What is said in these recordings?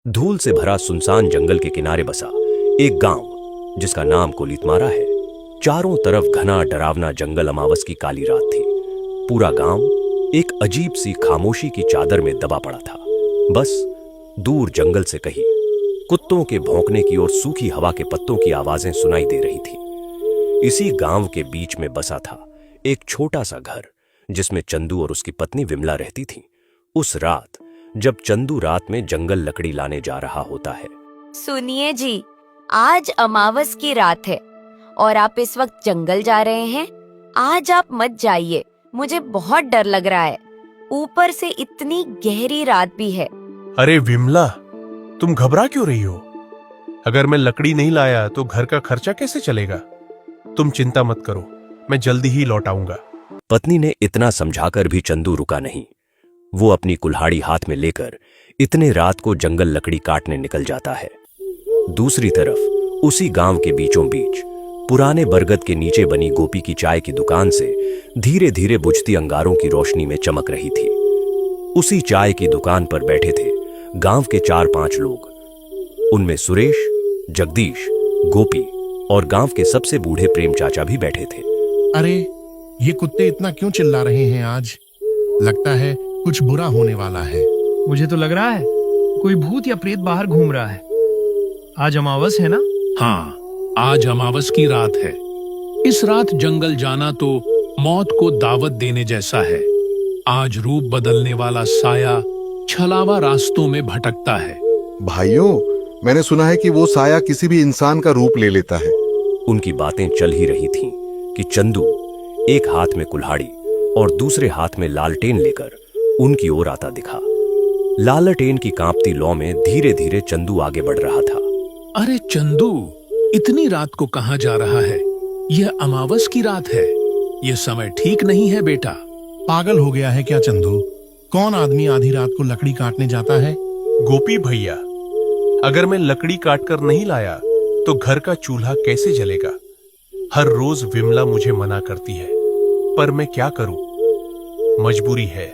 धूल से भरा सुनसान जंगल के किनारे बसा एक गांव जिसका नाम कोलीतमारा है। चारों तरफ घना डरावना जंगल, अमावस की काली रात थी। पूरा गांव एक अजीब सी खामोशी की चादर में दबा पड़ा था। बस दूर जंगल से कहीं कुत्तों के भौंकने की और सूखी हवा के पत्तों की आवाजें सुनाई दे रही थी। इसी गांव के बीच में बसा था एक छोटा सा घर जिसमें चंदू और उसकी पत्नी विमला रहती थी। उस रात जब चंदू रात में जंगल लकड़ी लाने जा रहा होता है। सुनिए जी, आज अमावस की रात है और आप इस वक्त जंगल जा रहे हैं। आज आप मत जाइए, मुझे बहुत डर लग रहा है। ऊपर से इतनी गहरी रात भी है। अरे विमला, तुम घबरा क्यों रही हो? अगर मैं लकड़ी नहीं लाया तो घर का खर्चा कैसे चलेगा? तुम चिंता मत करो, मैं जल्दी ही लौट आऊंगा। पत्नी ने इतना समझाकर भी चंदू रुका नहीं। वो अपनी कुल्हाड़ी हाथ में लेकर इतने रात को जंगल लकड़ी काटने निकल जाता है। दूसरी तरफ उसी गांव के बीचों बीच पुराने बरगद के नीचे बनी गोपी की चाय की दुकान से धीरे धीरे बुझती अंगारों की रोशनी में चमक रही थी। उसी चाय की दुकान पर बैठे थे गांव के 4-5 लोग। उनमें सुरेश, जगदीश, गोपी और गांव के सबसे बूढ़े प्रेम चाचा भी बैठे थे। अरे ये कुत्ते इतना क्यों चिल्ला रहे हैं आज? लगता है कुछ बुरा होने वाला है। मुझे तो लग रहा है कोई भूत या प्रेत बाहर घूम रहा है। आज अमावस है ना? हाँ, आज अमावस की रात है। इस रात जंगल जाना तो मौत को दावत देने जैसा है। आज रूप बदलने वाला साया छलावा रास्तों में भटकता है। भाइयों, मैंने सुना है कि वो साया किसी भी इंसान का रूप ले लेता है। उनकी बातें चल ही रही थीं कि चंदू एक हाथ में कुल्हाड़ी और दूसरे हाथ में लालटेन लेकर उनकी ओर आता दिखा। लालटेन की कांपती लौ में धीरे धीरे चंदू आगे बढ़ रहा था। अरे चंदू, इतनी रात को कहां जा रहा है? यह अमावस की रात है। यह समय ठीक नहीं है बेटा। पागल हो गया है क्या चंदू? कौन आदमी आधी रात को लकड़ी काटने जाता है? गोपी भैया, अगर मैं लकड़ी काटकर नहीं लाया तो घर का चूल्हा कैसे जलेगा? हर रोज विमला मुझे मना करती है, पर मैं क्या करूं? मजबूरी है।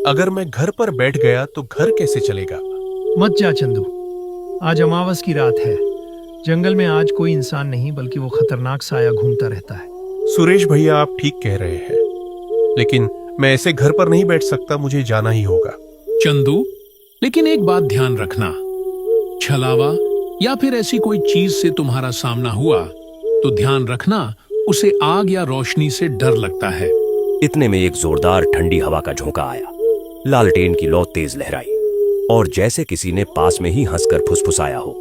अगर मैं घर पर बैठ गया तो घर कैसे चलेगा? मत जा चंदू, आज अमावस की रात है। जंगल में आज कोई इंसान नहीं बल्कि वो खतरनाक साया घूमता रहता है। सुरेश भैया, आप ठीक कह रहे हैं, लेकिन मैं ऐसे घर पर नहीं बैठ सकता। मुझे जाना ही होगा। चंदू, लेकिन एक बात ध्यान रखना, छलावा या फिर ऐसी कोई चीज से तुम्हारा सामना हुआ तो ध्यान रखना उसे आग या रोशनी से डर लगता है। इतने में एक जोरदार ठंडी हवा का झोंका आया। लालटेन की लौ तेज लहराई और जैसे किसी ने पास में ही हंसकर फुसफुसाया हो।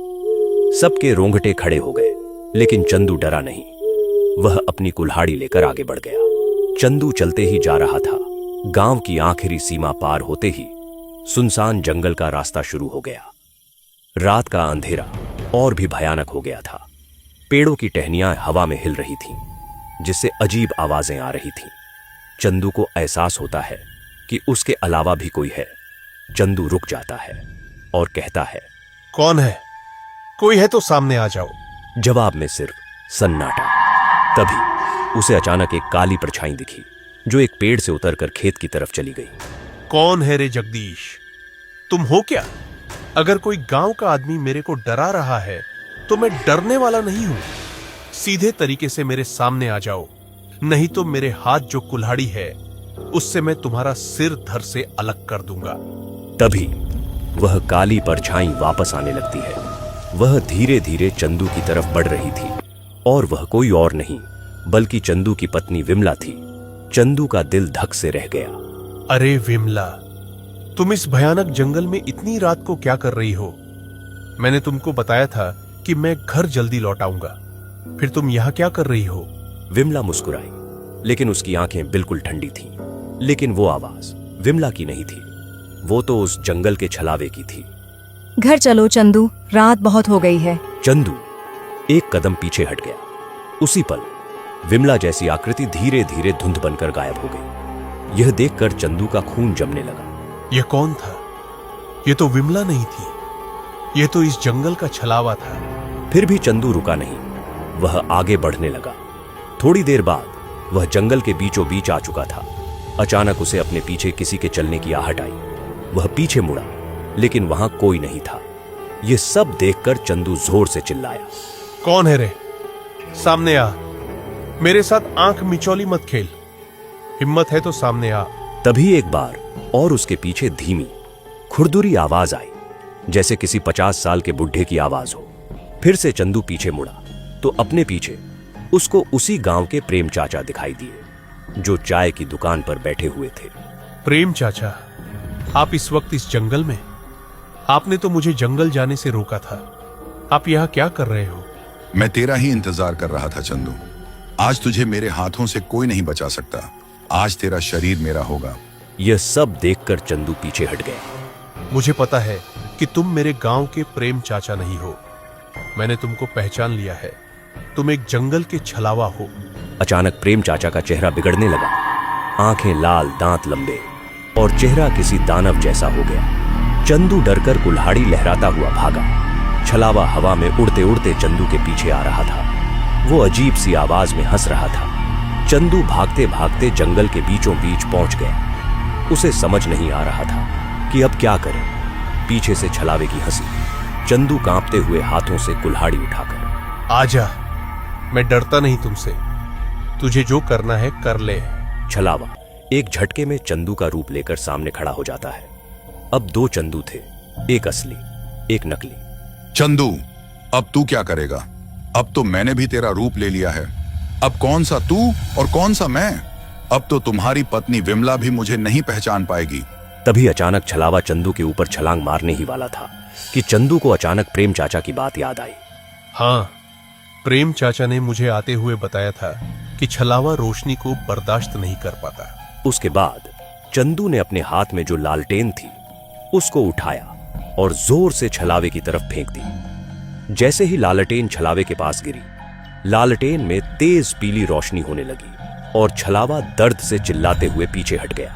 सबके रोंगटे खड़े हो गए, लेकिन चंदू डरा नहीं। वह अपनी कुल्हाड़ी लेकर आगे बढ़ गया। चंदू चलते ही जा रहा था। गांव की आखिरी सीमा पार होते ही सुनसान जंगल का रास्ता शुरू हो गया। रात का अंधेरा और भी भयानक हो गया था। पेड़ों की टहनियां हवा में हिल रही थीं, जिससे अजीब आवाजें आ रही थीं। चंदू को एहसास होता है कि उसके अलावा भी कोई है। चंदू रुक जाता है और कहता है, कौन है? कोई है तो सामने आ जाओ। जवाब में सिर्फ सन्नाटा। तभी उसे अचानक एक काली परछाई दिखी जो एक पेड़ से उतरकर खेत की तरफ चली गई। कौन है रे जगदीश? तुम हो क्या? अगर कोई गांव का आदमी मेरे को डरा रहा है तो मैं डरने वाला नहीं हूं। सीधे तरीके से मेरे सामने आ जाओ, नहीं तो मेरे हाथ जो कुल्हाड़ी है उससे मैं तुम्हारा सिर धड़ से अलग कर दूंगा। तभी वह काली परछाई वापस आने लगती है। वह धीरे धीरे चंदू की तरफ बढ़ रही थी और वह कोई और नहीं बल्कि चंदू की पत्नी विमला थी। चंदू का दिल धक से रह गया। अरे विमला, तुम इस भयानक जंगल में इतनी रात को क्या कर रही हो? मैंने तुमको बताया था कि मैं घर जल्दी लौट आऊंगा, फिर तुम यहां क्या कर रही हो? विमला मुस्कुराई, लेकिन उसकी आंखें बिल्कुल ठंडी थीं। लेकिन वो आवाज विमला की नहीं थी, वो तो उस जंगल के छलावे की थी। घर चलो चंदू, रात बहुत हो गई है। चंदू एक कदम पीछे हट गया। उसी पल विमला जैसी आकृति धीरे धीरे धुंध बनकर गायब हो गई। यह देखकर चंदू का खून जमने लगा। यह कौन था? यह तो विमला नहीं थी, यह तो इस जंगल का छलावा था। फिर भी चंदू रुका नहीं, वह आगे बढ़ने लगा। थोड़ी देर बाद वह जंगल के बीचों बीच आ चुका था। अचानक उसे अपने पीछे किसी के चलने की आहट आई। वह पीछे मुड़ा, लेकिन वहां कोई नहीं था। ये सब देखकर चंदू जोर से चिल्लाया। कौन है रे? सामने आ। मेरे साथ आंख मिचौली मत खेल। हिम्मत है तो सामने आ। तभी एक बार और उसके पीछे धीमी खुरदुरी आवाज आई, जैसे किसी 50 साल के बुढ़े की आवाज हो। फिर से चंदू पीछे मुड़ा तो अपने पीछे उसको उसी गांव के प्रेम चाचा दिखाई दिए, जो चाय की दुकान पर बैठे हुए थे। प्रेम चाचा, आप इस वक्त इस जंगल में? आपने तो मुझे जंगल जाने से रोका था। आप यहाँ क्या कर रहे हो? मैं तेरा ही इंतजार कर रहा था चंदू। आज तुझे मेरे हाथों से कोई नहीं बचा सकता। आज तेरा शरीर मेरा होगा। यह सब देखकर चंदू पीछे हट गया। मुझे पता है कि तुम मेरे गांव के प्रेम चाचा नहीं हो। मैंने तुमको पहचान लिया है। तुम एक जंगल के छलावा हो। अचानक प्रेम चाचा का चेहरा बिगड़ने लगा। आंखें लाल, दांत लंबे और चेहरा किसी दानव जैसा हो गया। चंदू डरकर कुल्हाड़ी लहराता हुआ भागा। छलावा हवा में उड़ते उड़ते चंदू के पीछे आ रहा था। वो अजीब सी आवाज में हंस रहा था। चंदू भागते भागते जंगल के बीचों बीच पहुंच गया। उसे समझ नहीं आ रहा था कि अब क्या करे। पीछे से छलावे की हंसी। चंदू कांपते हुए हाथों से कुल्हाड़ी उठाकर, आजा, मैं डरता नहीं तुमसे। तुझे जो करना है कर ले। छलावा एक झटके में चंदू का रूप लेकर सामने खड़ा हो जाता है। अब 2 चंदू थे, एक असली, एक नकली। चंदू, अब तू क्या करेगा? अब तो मैंने भी तेरा रूप ले लिया है। अब कौन सा तू और कौन सा मैं? अब तो तुम्हारी पत्नी विमला भी मुझे नहीं पहचान पाएगी। तभी अचानक छलावा चंदू के ऊपर छलांग मारने ही वाला था कि चंदू को अचानक प्रेम चाचा की बात याद आई। हाँ, प्रेम चाचा ने मुझे आते हुए बताया था कि छलावा रोशनी को बर्दाश्त नहीं कर पाता। उसके बाद चंदू ने अपने हाथ में जो लालटेन थी उसको उठाया और जोर से छलावे की तरफ फेंक दी। जैसे ही लालटेन छलावे के पास गिरी, लालटेन में तेज पीली रोशनी होने लगी और छलावा दर्द से चिल्लाते हुए पीछे हट गया।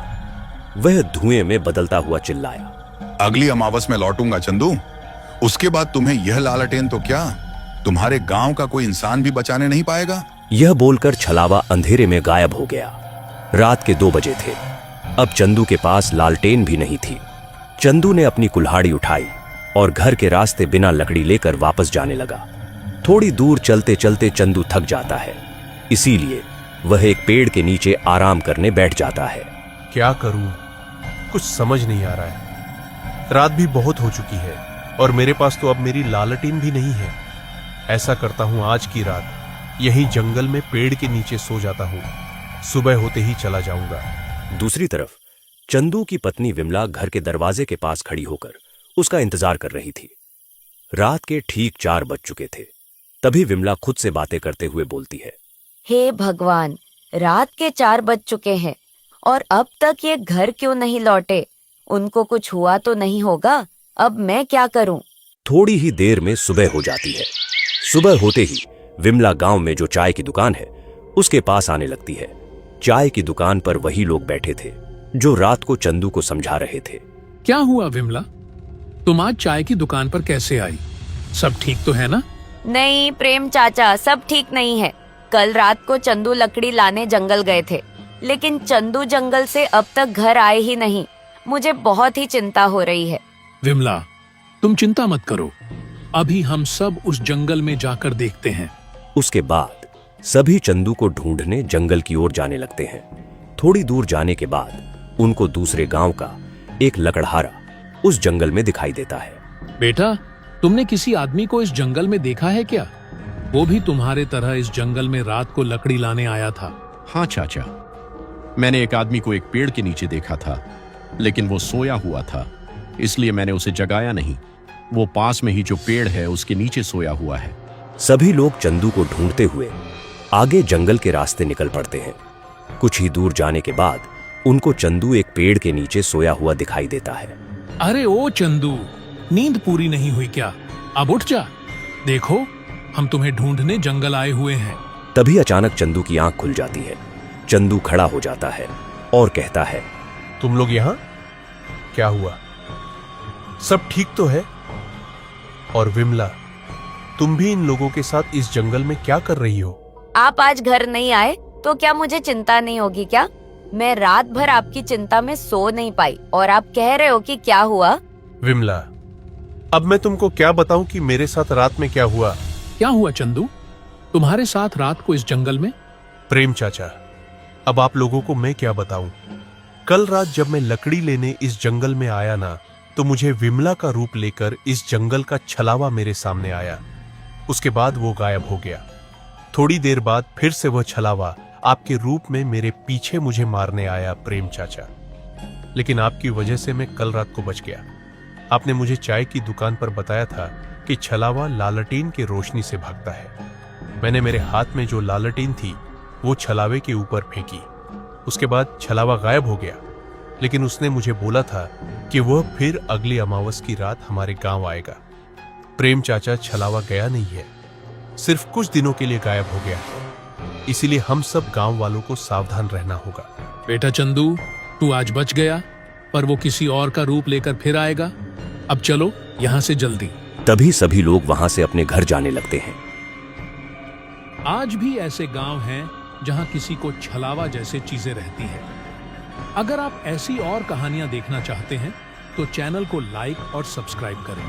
वह धुएं में बदलता हुआ चिल्लाया, अगली अमावस में लौटूंगा चंदू। उसके बाद तुम्हें यह लालटेन तो क्या, तुम्हारे गांव का कोई इंसान भी बचाने नहीं पाएगा। यह बोलकर छलावा अंधेरे में गायब हो गया। रात के 2 बजे थे। अब चंदू के पास लालटेन भी नहीं थी। चंदू ने अपनी कुल्हाड़ी उठाई और घर के रास्ते बिना लकड़ी लेकर वापस जाने लगा। थोड़ी दूर चलते चलते चंदू थक जाता है, इसीलिए वह एक पेड़ के नीचे आराम करने बैठ जाता है। क्या करूं, कुछ समझ नहीं आ रहा है। रात भी बहुत हो चुकी है और मेरे पास तो अब मेरी लालटेन भी नहीं है। ऐसा करता हूं, आज की रात यहीं जंगल में पेड़ के नीचे सो जाता हूं। सुबह होते ही चला जाऊंगा। दूसरी तरफ चंदू की पत्नी विमला घर के दरवाजे के पास खड़ी होकर उसका इंतजार कर रही थी। रात के ठीक 4 बज चुके थे। तभी विमला खुद से बातें करते हुए बोलती है, हे भगवान, रात के 4 बज चुके हैं और अब तक ये घर क्यों नहीं लौटे? उनको कुछ हुआ तो नहीं होगा? अब मैं क्या करूं? थोड़ी ही देर में सुबह हो जाती है। सुबह होते ही विमला गांव में जो चाय की दुकान है उसके पास आने लगती है। चाय की दुकान पर वही लोग बैठे थे जो रात को चंदू को समझा रहे थे। क्या हुआ विमला, तुम आज चाय की दुकान पर कैसे आई? सब ठीक तो है ना? नहीं प्रेम चाचा, सब ठीक नहीं है। कल रात को चंदू लकड़ी लाने जंगल गए थे, लेकिन चंदू जंगल से अब तक घर आए ही नहीं। मुझे बहुत ही चिंता हो रही है। विमला, तुम चिंता मत करो, अभी हम सब उस जंगल में जाकर देखते हैं। उसके बाद सभी चंदू को ढूंढने जंगल की ओर जाने लगते हैं। थोड़ी दूर जाने के बाद उनको दूसरे गांव का एक लकड़हारा उस जंगल में दिखाई देता है। बेटा, तुमने किसी आदमी को इस जंगल में देखा है क्या? वो भी तुम्हारे तरह इस जंगल में रात को लकड़ी लाने आया था। हाँ चाचा, मैंने एक आदमी को एक पेड़ के नीचे देखा था, लेकिन वो सोया हुआ था, इसलिए मैंने उसे जगाया नहीं। वो पास में ही जो पेड़ है उसके नीचे सोया हुआ है। सभी लोग चंदू को ढूंढते हुए आगे जंगल के रास्ते निकल पड़ते हैं। कुछ ही दूर जाने के बाद उनको चंदू एक पेड़ के नीचे सोया हुआ दिखाई देता है। अरे ओ चंदू, नींद पूरी नहीं हुई क्या? अब उठ जा, देखो हम तुम्हें ढूंढने जंगल आए हुए हैं। तभी अचानक चंदू की आंख खुल जाती है। चंदू खड़ा हो जाता है और कहता है, तुम लोग यहाँ? क्या हुआ? सब ठीक तो है? और विमला, तुम भी इन लोगों के साथ इस जंगल में क्या कर रही हो? आप आज घर नहीं आए तो क्या मुझे चिंता नहीं होगी क्या? मैं रात भर आपकी चिंता में सो नहीं पाई और आप कह रहे हो कि क्या हुआ? विमला, अब मैं तुमको क्या बताऊं कि मेरे साथ रात में क्या हुआ। क्या हुआ चंदू? तुम्हारे साथ रात को इस जंगल में? प्रेम चाचा, अब आप लोगों को मैं क्या बताऊं। कल रात जब मैं लकड़ी लेने इस जंगल में आया ना, तो मुझे विमला का रूप लेकर इस जंगल का छलावा मेरे सामने आया। उसके बाद वो गायब हो गया। थोड़ी देर बाद फिर से वह छलावा आपके रूप में मेरे पीछे मुझे मारने आया प्रेम चाचा। लेकिन आपकी वजह से मैं कल रात को बच गया। आपने मुझे चाय की दुकान पर बताया था कि छलावा लालटेन की रोशनी से भागता है। मैंने मेरे हाथ में जो लालटेन थी वो छलावे के ऊपर फेंकी। उसके बाद छलावा गायब हो गया, लेकिन उसने मुझे बोला था कि वह फिर अगली अमावस की रात हमारे गांव आएगा। प्रेम चाचा, छलावा गया नहीं है, सिर्फ कुछ दिनों के लिए गायब हो गया है। इसीलिए हम सब गांव वालों को सावधान रहना होगा। बेटा चंदू, तू आज बच गया, पर वो किसी और का रूप लेकर फिर आएगा। अब चलो यहाँ से जल्दी। तभी सभी लोग वहां से अपने घर जाने लगते हैं। आज भी ऐसे गांव हैं जहां किसी को छलावा जैसे चीजें रहती हैं। अगर आप ऐसी और कहानियां देखना चाहते हैं तो चैनल को लाइक और सब्सक्राइब करें।